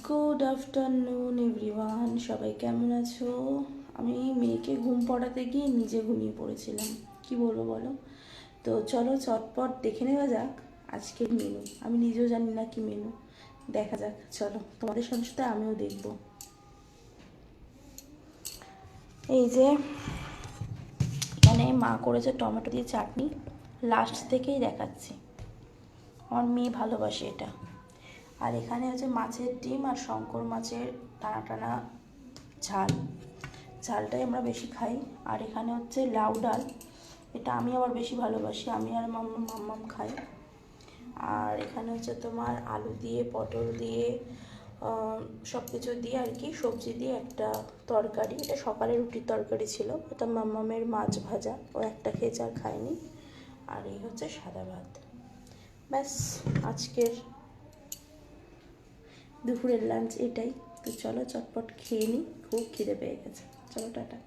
Good afternoon everyone, সবাই কেমন আছো? আমি মেয়েকে ঘুম পড়াতে গিয়ে নিজে ঘুমিয়ে পড়েছিলাম, কি বলবো বলো। তো চলো চটপট দেখে নেওয়া যাক আজকের মেনু। আমি নিজেও জানি না কি মেনু, দেখা যাক। চলো তোমাদের সাথে সাথে আমিও দেখবো। এই যে এখানে মা করেছে টমেটো দিয়ে চাটনি, লাস্ট থেকেই দেখাচ্ছি, আমার মেয়ে ভালোবাসে এটা। আর এখানে হচ্ছে মাছের ডিম আর শঙ্কর মাছের টানা টানা ঝাল, ঝালটাই আমরা বেশি খাই। আর এখানে হচ্ছে লাউ ডাল, এটা আমি আবার বেশি ভালোবাসি, আমি আর মাম্মাম খাই। আর এখানে হচ্ছে তোমার আলু দিয়ে পটল দিয়ে সব কিছু দিয়ে আর কি, সবজি দিয়ে একটা তরকারি। এটা সকালে রুটির তরকারি ছিল, এটা মাম্মামের মাছ ভাজা, ও একটা খেয়েছে আর খায়নি। আর এই হচ্ছে সাদা ভাত। ব্যাস, আজকের দুপুরের লাঞ্চ এটাই। তো চলো চটপট খেয়ে নিই, খুব খিদে পেয়ে গেছে। চলো টাটা।